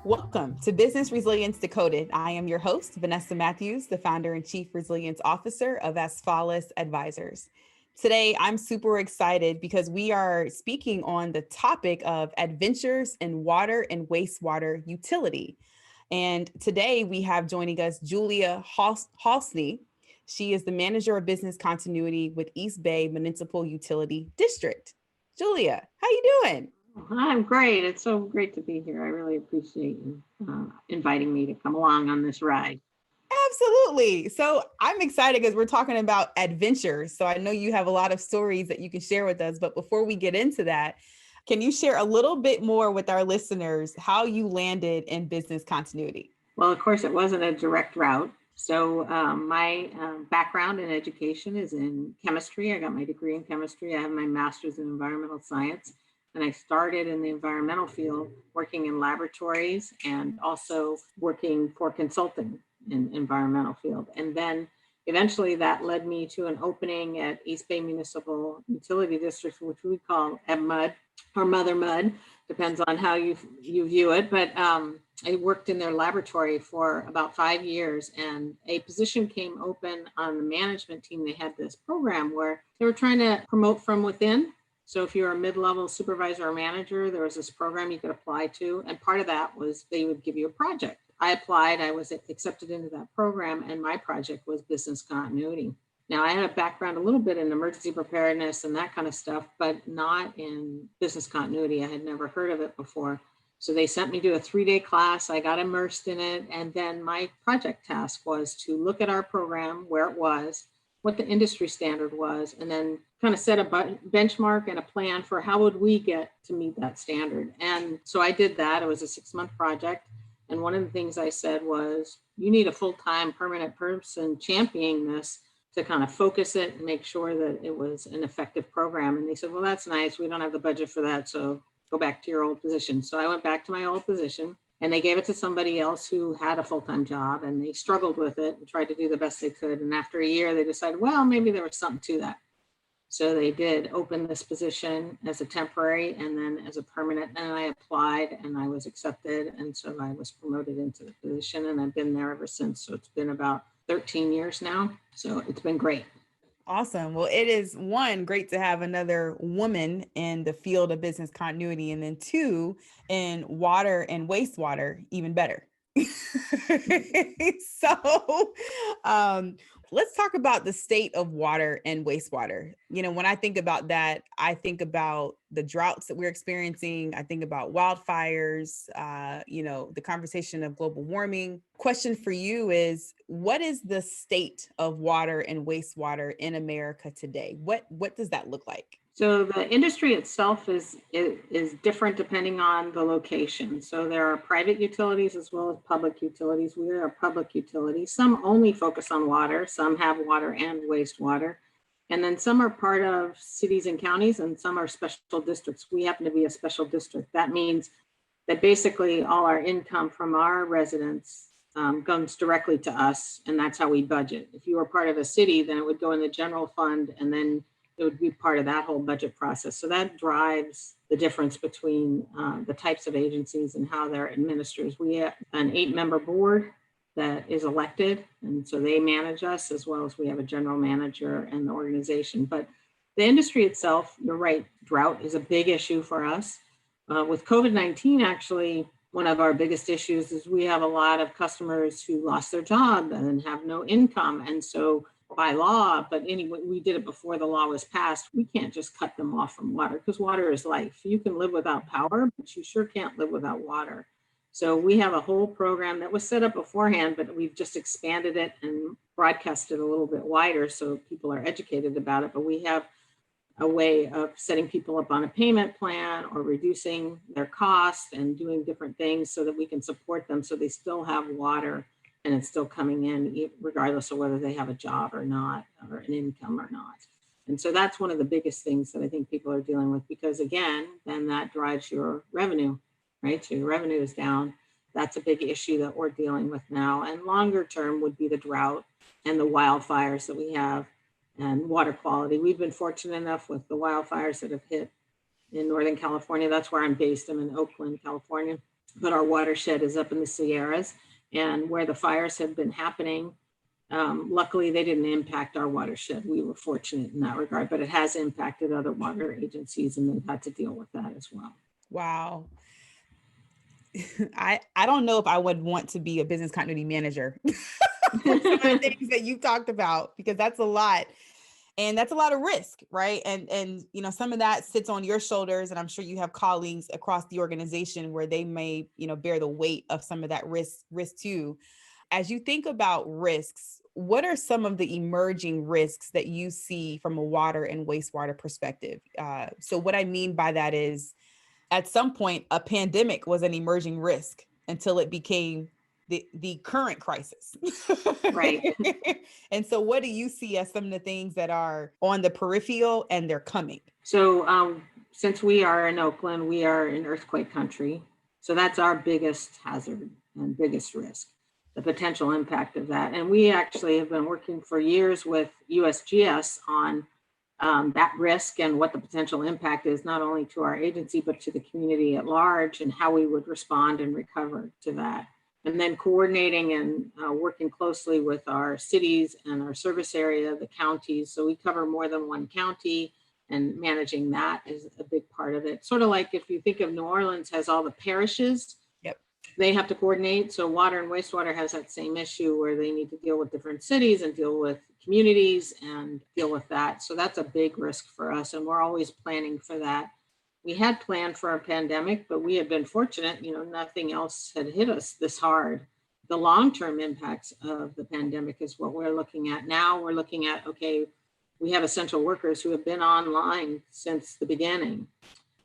Welcome to Business Resilience Decoded. I am your host, Vanessa Matthews, the founder and chief resilience officer of wastewater Advisors. Today, I'm super excited because we are speaking on the topic of adventures in water and wastewater utility. And today we have joining us Julia.halsne. She is the manager of business continuity with East Bay Municipal Utility District. Julia, how you doing? I'm great. It's so great to be here. I really appreciate you inviting me to come along on this ride. Absolutely. So I'm excited because we're talking about adventures. So I know you have a lot of stories that you can share with us. But before we get into that, can you share a little bit more with our listeners how you landed in business continuity? Well, of course, it wasn't a direct route. So my background in education is in chemistry. I got my degree in chemistry. I have my master's in environmental science. And I started in the environmental field, working in laboratories and also working for consulting in environmental field. And then eventually that led me to an opening at East Bay Municipal Utility District, which we call EBMUD or Mother Mud, depends on how you view it. But I worked in their laboratory for about 5 years, and a position came open on the management team. They had this program where they were trying to promote from within. So if you're a mid-level supervisor or manager, there was this program you could apply to. And part of that was they would give you a project. I applied, I was accepted into that program, and my project was business continuity. Now, I had a background a little bit in emergency preparedness and that kind of stuff, but not in business continuity. I had never heard of it before. So they sent me to a 3-day class. I got immersed in it. And then my project task was to look at our program, where it was, what the industry standard was, and then kind of set a benchmark and a plan for how would we get to meet that standard. And so I did that. It was a 6-month project. And one of the things I said was, you need a full-time permanent person championing this to kind of focus it and make sure that it was an effective program. And they said, well, that's nice. We don't have the budget for that. So go back to your old position. So I went back to my old position. And they gave it to somebody else who had a full-time job, and they struggled with it and tried to do the best they could. And after a year, they decided, well, maybe there was something to that. So they did open this position as a temporary and then as a permanent. And I applied and I was accepted. And so I was promoted into the position, and I've been there ever since. So it's been about 13 years now. So it's been great. Awesome. Well, it is one, great to have another woman in the field of business continuity, and then 2, in water and wastewater, even better. So let's talk about the state of water and wastewater. You know, when I think about that, I think about the droughts that we're experiencing. I think about wildfires, the conversation of global warming. Question for you is, what is the state of water and wastewater in America today? What does that look like? So the industry itself is different depending on the location. So there are private utilities as well as public utilities. We are a public utility. Some only focus on water, some have water and wastewater. And then some are part of cities and counties, and some are special districts. We happen to be a special district. That means that basically all our income from our residents comes directly to us, and that's how we budget. If you were part of a city, then it would go in the general fund, and then it would be part of that whole budget process. So that drives the difference between the types of agencies and how they're administered. We have an 8-member board that is elected, and so they manage us, as well as we have a general manager and the organization. But the industry itself, you're right, drought is a big issue for us. With COVID-19, actually, one of our biggest issues is we have a lot of customers who lost their job and have no income. And so by law, but anyway, we did it before the law was passed. We can't just cut them off from water, because water is life. You can live without power, but you sure can't live without water. So we have a whole program that was set up beforehand, but we've just expanded it and broadcast it a little bit wider so people are educated about it. But we have a way of setting people up on a payment plan or reducing their costs and doing different things so that we can support them so they still have water and it's still coming in regardless of whether they have a job or not, or an income or not. And so that's one of the biggest things that I think people are dealing with, because again, then that drives your revenue, right? So your revenue is down. That's a big issue that we're dealing with now. And longer term would be the drought and the wildfires that we have. and water quality. We've been fortunate enough with the wildfires that have hit in Northern California. That's where I'm based. I'm in Oakland, California, but our watershed is up in the Sierras, and where the fires have been happening, luckily they didn't impact our watershed. We were fortunate in that regard, but it has impacted other water agencies, and they've had to deal with that as well. Wow. I don't know if I would want to be a business continuity manager for some of the things that you talked about, because that's a lot. And that's a lot of risk, right? And some of that sits on your shoulders, and I'm sure you have colleagues across the organization where they may, bear the weight of some of that risk too. As you think about risks, what are some of the emerging risks that you see from a water and wastewater perspective? So what I mean by that is, at some point, a pandemic was an emerging risk until it became the current crisis. Right. And so what do you see as some of the things that are on the peripheral and they're coming? So since we are in Oakland, we are in earthquake country. So that's our biggest hazard and biggest risk, the potential impact of that. And we actually have been working for years with USGS on that risk and what the potential impact is, not only to our agency, but to the community at large, and how we would respond and recover to that. And then coordinating and working closely with our cities and our service area, the counties. So we cover more than one county, and managing that is a big part of it. Sort of like if you think of New Orleans has all the parishes. Yep. They have to coordinate. So water and wastewater has that same issue where they need to deal with different cities and deal with communities and deal with that. So that's a big risk for us, and we're always planning for that. We had planned for a pandemic, but we had been fortunate, nothing else had hit us this hard. The long-term impacts of the pandemic is what we're looking at now. We're looking at, okay, we have essential workers who have been online since the beginning.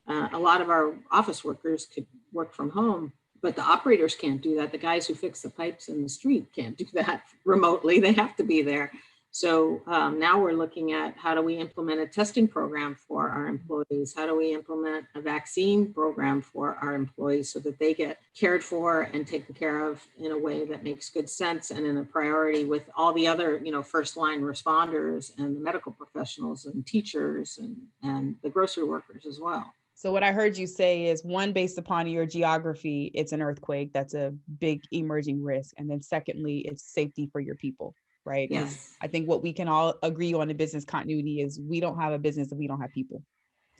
A lot of our office workers could work from home, but the operators can't do that. The guys who fix the pipes in the street can't do that remotely. They have to be there. So now we're looking at, how do we implement a testing program for our employees? How do we implement a vaccine program for our employees so that they get cared for and taken care of in a way that makes good sense and in a priority with all the other, first line responders and the medical professionals and teachers and the grocery workers as well. So what I heard you say is, one, based upon your geography, it's an earthquake. That's a big emerging risk. And then secondly, it's safety for your people. Right? Yes. I think what we can all agree on in business continuity is we don't have a business if we don't have people.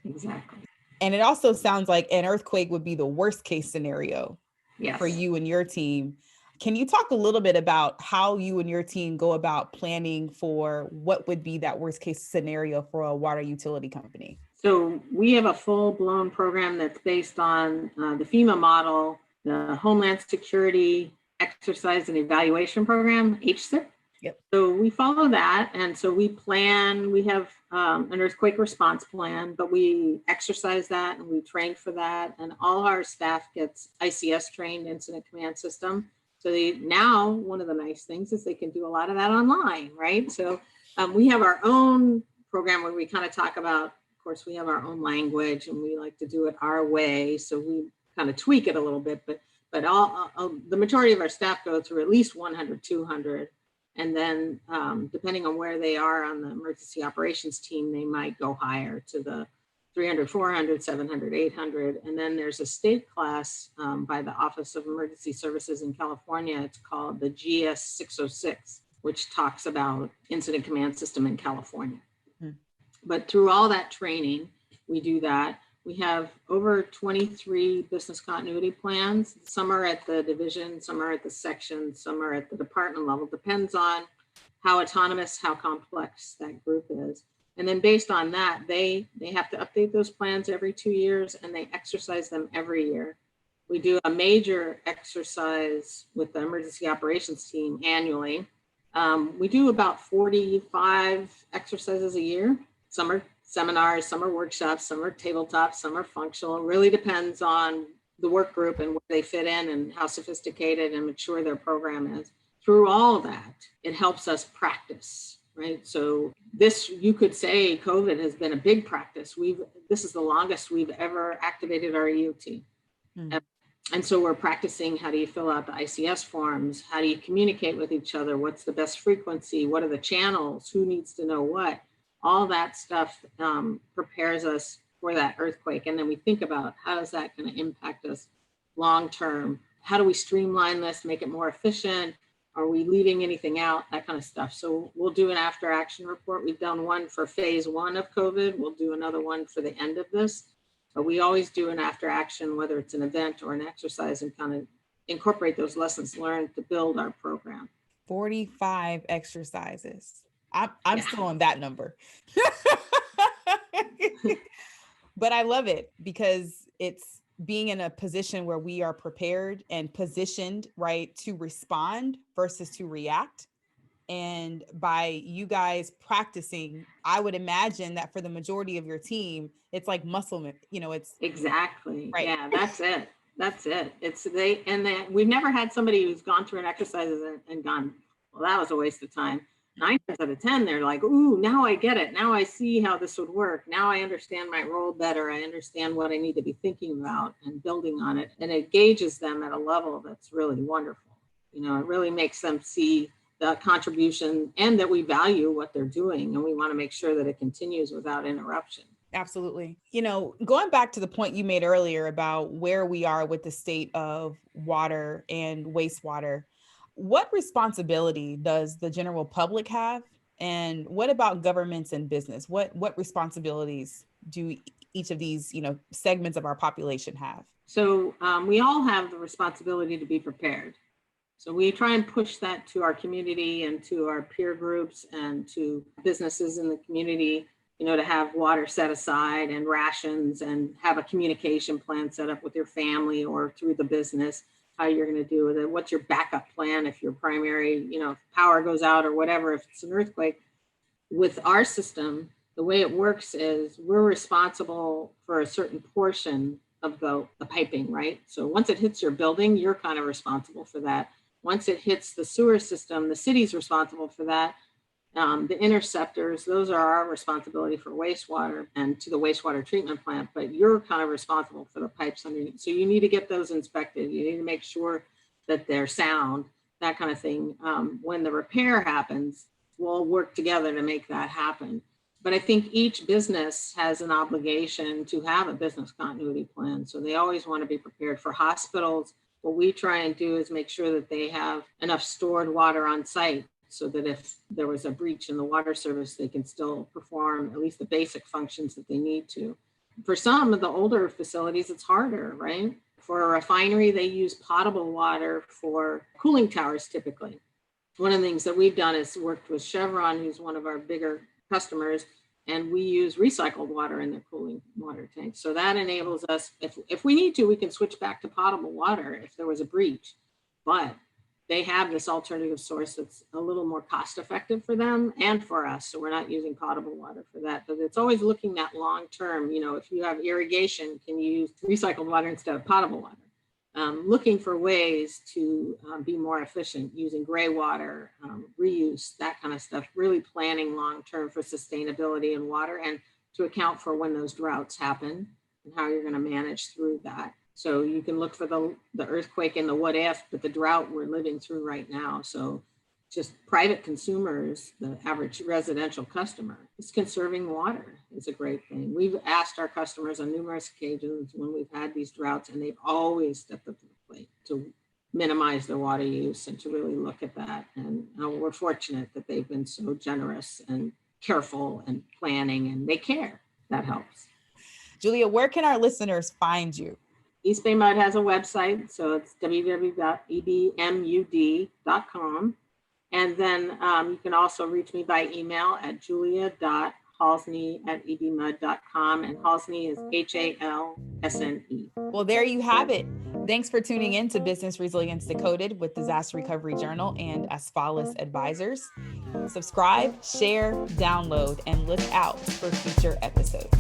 Exactly. And it also sounds like an earthquake would be the worst case scenario. Yes. For you and your team. Can you talk a little bit about how you and your team go about planning for what would be that worst case scenario for a water utility company? So we have a full-blown program that's based on the FEMA model, the Homeland Security Exercise and Evaluation Program, HSIP. Yep. So we follow that. And so we plan, we have an earthquake response plan, but we exercise that and we train for that. And all our staff gets ICS trained, Incident Command System. So now one of the nice things is they can do a lot of that online, right? So we have our own program where we kind of talk about, of course, we have our own language and we like to do it our way. So we kind of tweak it a little bit, but all the majority of our staff go through at least 100, 200. And then depending on where they are on the emergency operations team, they might go higher to the 300, 400, 700, 800. And then there's a state class by the Office of Emergency Services in California. It's called the GS 606, which talks about incident command system in California. But through all that training, we do that. We have over 23 business continuity plans. Some are at the division, some are at the section, some are at the department level. Depends on how autonomous, how complex that group is. And then based on that, they have to update those plans every 2 years and they exercise them every year. We do a major exercise with the emergency operations team annually. We do about 45 exercises a year. Some are seminars, some are workshops, some are tabletops, some are functional. It really depends on the work group and where they fit in and how sophisticated and mature their program is. Through all of that, it helps us practice, right? So this, you could say COVID has been a big practice. This is the longest we've ever activated our EOT. And so we're practicing, how do you fill out the ICS forms? How do you communicate with each other? What's the best frequency? What are the channels? Who needs to know what? All that stuff prepares us for that earthquake. And then we think about, how is that going to impact us long term? How do we streamline this, make it more efficient? Are we leaving anything out? That kind of stuff. So we'll do an after action report. We've done one for phase 1 of COVID. We'll do another one for the end of this. But we always do an after action, whether it's an event or an exercise, and kind of incorporate those lessons learned to build our program. 45 exercises. I'm still on that number. But I love it because it's being in a position where we are prepared and positioned, right, to respond versus to react. And by you guys practicing, I would imagine that for the majority of your team, it's like muscle, it's exactly right. Yeah, that's it. We've never had somebody who's gone through an exercise and gone, well, that was a waste of time. 9 times out of 10, they're like, ooh, now I get it. Now I see how this would work. Now I understand my role better. I understand what I need to be thinking about and building on it. And it gauges them at a level that's really wonderful. It really makes them see the contribution and that we value what they're doing. And we want to make sure that it continues without interruption. Absolutely. Going back to the point you made earlier about where we are with the state of water and wastewater, what responsibility does the general public have? And what about governments and business? What responsibilities do each of these, segments of our population have? So we all have the responsibility to be prepared. So we try and push that to our community and to our peer groups and to businesses in the community, to have water set aside and rations and have a communication plan set up with your family or through the business, how you're going to do it. What's your backup plan if your primary, power goes out or whatever, if it's an earthquake. With our system, the way it works is we're responsible for a certain portion of the piping, right? So once it hits your building, you're kind of responsible for that. Once it hits the sewer system, the city's responsible for that. The interceptors, those are our responsibility for wastewater and to the wastewater treatment plant, but you're kind of responsible for the pipes underneath. So you need to get those inspected. You need to make sure that they're sound, that kind of thing. When the repair happens, we'll work together to make that happen. But I think each business has an obligation to have a business continuity plan. So they always want to be prepared. For hospitals, what we try and do is make sure that they have enough stored water on site so that if there was a breach in the water service, they can still perform at least the basic functions that they need to. For some of the older facilities, it's harder, right? For a refinery, they use potable water for cooling towers typically. One of the things that we've done is worked with Chevron, who's one of our bigger customers, and we use recycled water in their cooling water tanks. So that enables us, if we need to, we can switch back to potable water if there was a breach. But they have this alternative source that's a little more cost effective for them and for us. So we're not using potable water for that. But it's always looking at long term. If you have irrigation, can you use recycled water instead of potable water? Looking for ways to be more efficient using gray water, reuse, that kind of stuff, really planning long-term for sustainability in water and to account for when those droughts happen and how you're going to manage through that. So you can look for the earthquake and the what if, but the drought we're living through right now. So just private consumers, the average residential customer, is conserving water is a great thing. We've asked our customers on numerous occasions when we've had these droughts, and they've always stepped up to the plate to minimize their water use and to really look at that. And we're fortunate that they've been so generous and careful and planning, and they care. That helps. Julia, where can our listeners find you? East Bay Mud has a website, so it's www.ebmud.com. And then you can also reach me by email at julia.halsne@ebmud.com. And Halsne is HALSNE. Well, there you have it. Thanks for tuning in to Business Resilience Decoded with Disaster Recovery Journal and Asfalis Advisors. Subscribe, share, download, and look out for future episodes.